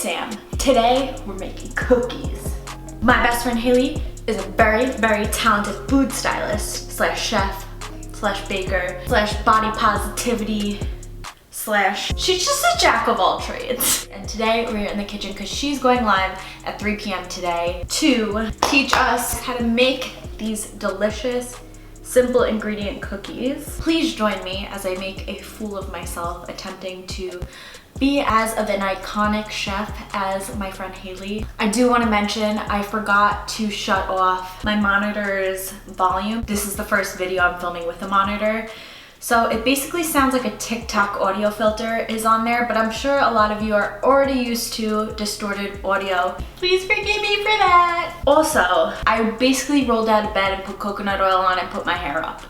Sam. Today we're making cookies. My best friend Haley is a very, very talented food stylist slash chef slash baker slash body positivity slash she's just a jack of all trades. And today we're in the kitchen because she's going live at 3 p.m. today to teach us how to make these delicious simple ingredient cookies. Please join me as I make a fool of myself attempting to be as of an iconic chef as my friend Haley. I do want to mention I forgot to shut off my monitor's volume. This is the first video I'm filming with a monitor. So it basically sounds like a TikTok audio filter is on there, but I'm sure a lot of you are already used to distorted audio. Please forgive me for that. Also, I basically rolled out of bed and put coconut oil on and put my hair up.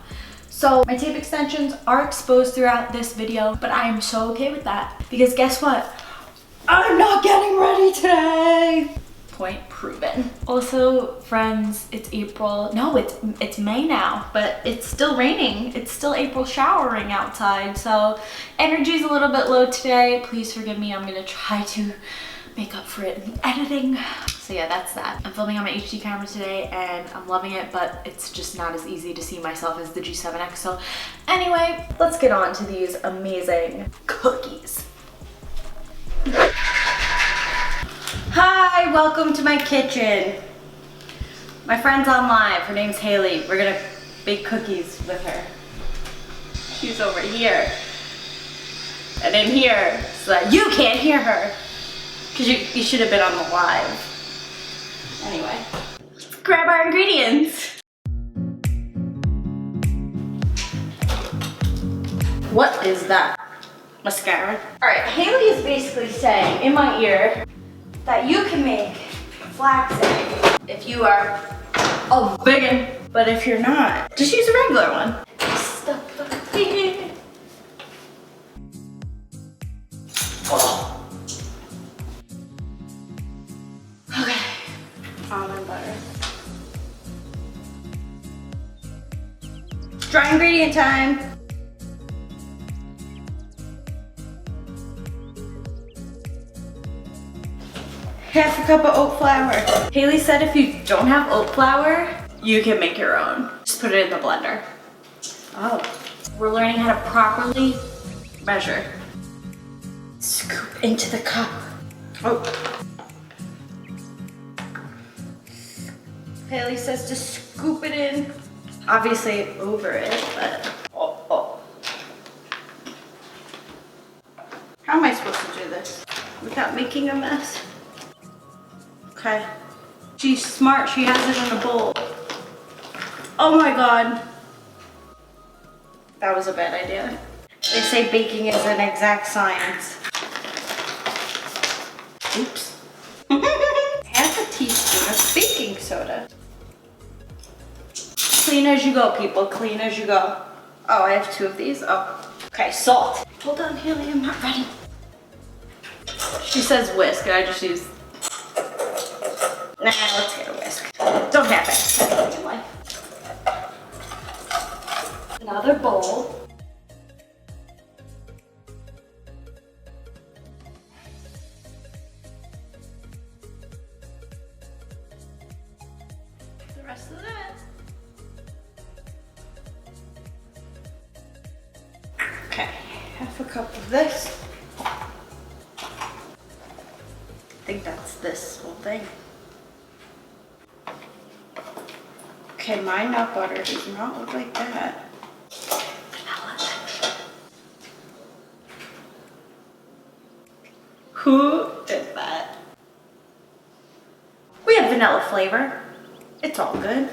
So my tape extensions are exposed throughout this video, but I am so okay with that because guess what? I'm not getting ready today. Point proven. Also, friends, it's April. No, it's May now, but it's still raining. It's still April showering outside, so energy's a little bit low today. Please forgive me. I'm gonna try to make up for it in editing. So yeah, that's that. I'm filming on my HD camera today and I'm loving it, but it's just not as easy to see myself as the G7X. So anyway, let's get on to these amazing cookies. Hi, welcome to my kitchen. My friend's on live. Her name's Haley. We're gonna bake cookies with her. She's over here and in here so that you can't hear her. Because you should have been on the live. Anyway, let's grab our ingredients. What is that? Mascara? All right, Haley is basically saying in my ear that you can make flax egg if you are a vegan, but if you're not, just use a regular one. Okay, almond butter. Dry ingredient time. Half a cup of oat flour. Haley said if you don't have oat flour, you can make your own. Just put it in the blender. Oh, we're learning how to properly measure. Scoop into the cup. Oh. Haley says to scoop it in. Obviously over it, but oh. How am I supposed to do this without making a mess? Okay. She's smart, she has it in a bowl. Oh my God. That was a bad idea. They say baking is an exact science. Oops. Half a teaspoon of baking soda. Clean as you go, people, clean as you go. Oh, I have 2 of these, oh. Okay, salt. Hold on, Haley, I'm not ready. She says whisk, and I just use Nah, let's get a whisk. Don't have it. Another bowl. The rest of that. Okay, half a cup of this. I think that's this whole thing. Okay, my nut butter does not look like that. Who did that? We have vanilla flavor. It's all good.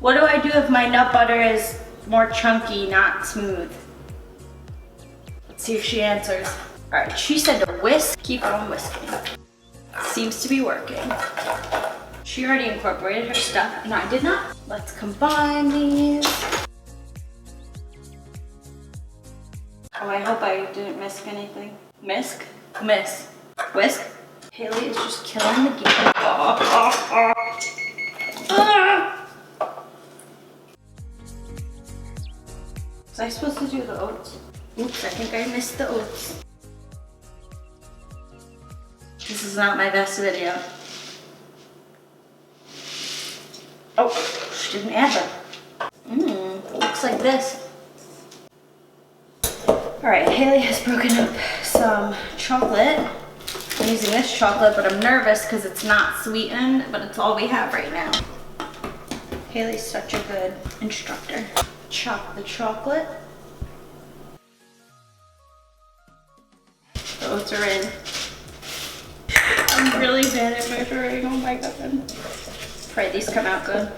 What do I do if my nut butter is more chunky, not smooth? See if she answers. All right, she said to whisk. Keep on whisking. Seems to be working. She already incorporated her stuff, and I did not. Let's combine these. Oh, I hope I didn't miss anything. Miss? Whisk? Haley is just killing the game. I supposed to do the oats? Oops, I think I missed the oats. This is not my best video. Oh, she didn't add them. Looks like this. Alright, Haley has broken up some chocolate. I'm using this chocolate, but I'm nervous because it's not sweetened, but it's all we have right now. Haley's such a good instructor. Chop the chocolate. The oats are in. I'm really bad at measuring, oh my god. Pray these come out good.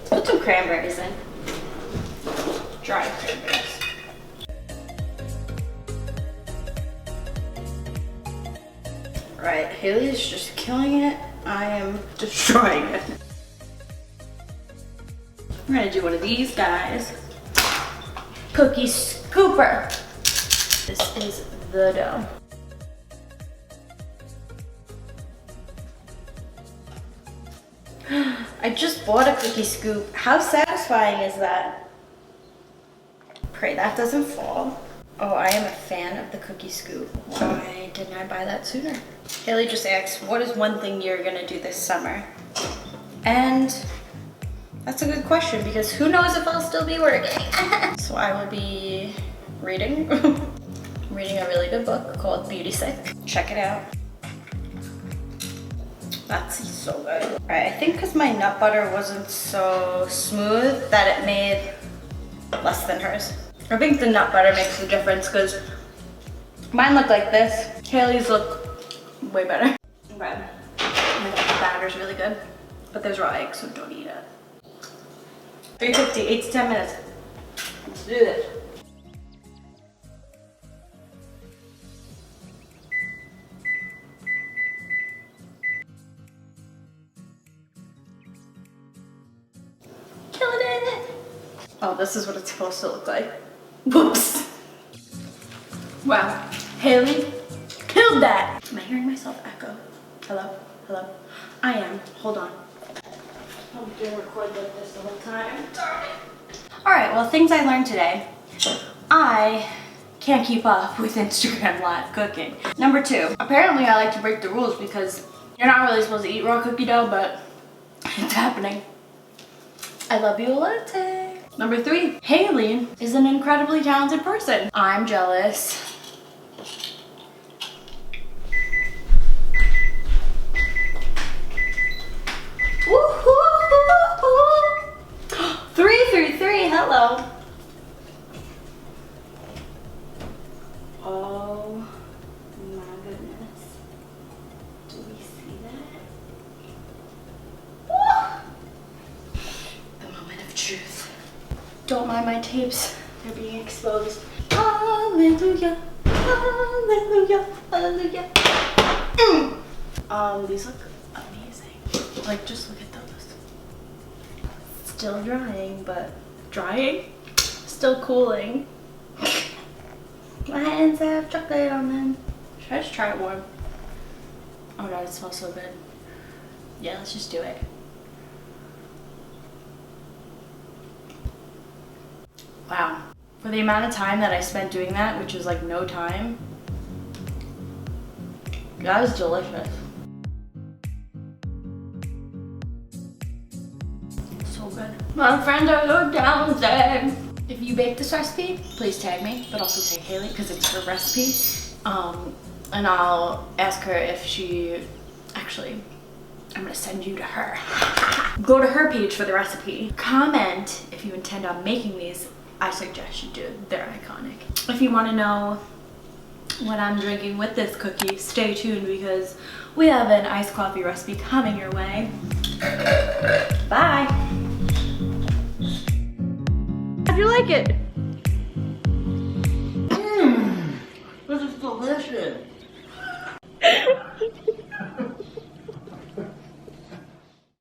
Put some cranberries in. Dry cranberries. Right, Haley's just killing it. I am destroying it. We're gonna do one of these guys. Cookie scooper. This is the dough. I just bought a cookie scoop. How satisfying is that? Pray that doesn't fall. Oh, I am a fan of the cookie scoop. Why didn't I buy that sooner? Haley just asked, what is one thing you're gonna do this summer? And that's a good question because who knows if I'll still be working. So I will be reading. I'm reading a really good book called Beauty Sick. Check it out. That's so good. All right, I think because my nut butter wasn't so smooth that it made less than hers. I think the nut butter makes a difference because mine look like this. Haley's look way better. Okay. Oh my god, the batter's really good. But there's raw eggs, so don't eat it. 350, 8 to 10 minutes. Let's do this. Killing it. Oh, this is what it's supposed to look like. Whoops. Wow, Haley killed that. Am I hearing myself echo? Hello? Hello? I am. Hold on. I'm gonna record like this the whole time. Sorry. Alright, well, things I learned today. I can't keep up with Instagram live cooking. Number 2, apparently I like to break the rules because you're not really supposed to eat raw cookie dough, but it's happening. I love you a latte. Number 3, Haley is an incredibly talented person. I'm jealous. Woohoo! 333, hello. Oh my goodness. Do we see that? Woo! The moment of truth. Don't mind my tapes, they're being exposed. Hallelujah, hallelujah, hallelujah. These look amazing. Like, just look at those. Still drying, but drying? Still cooling. My hands have chocolate on them. Should I just try it warm? Oh god, it smells so good. Yeah, let's just do it. Wow. For the amount of time that I spent doing that, which is like no time, that was delicious. So good. My friends are so talented. If you bake this recipe, please tag me, but also tag Haley because it's her recipe. And I'll ask her if she, actually, I'm gonna send you to her. Go to her page for the recipe. Comment if you intend on making these. I suggest you do. They're iconic. If you want to know what I'm drinking with this cookie, stay tuned because we have an iced coffee recipe coming your way. Bye. How'd you like it? This is delicious.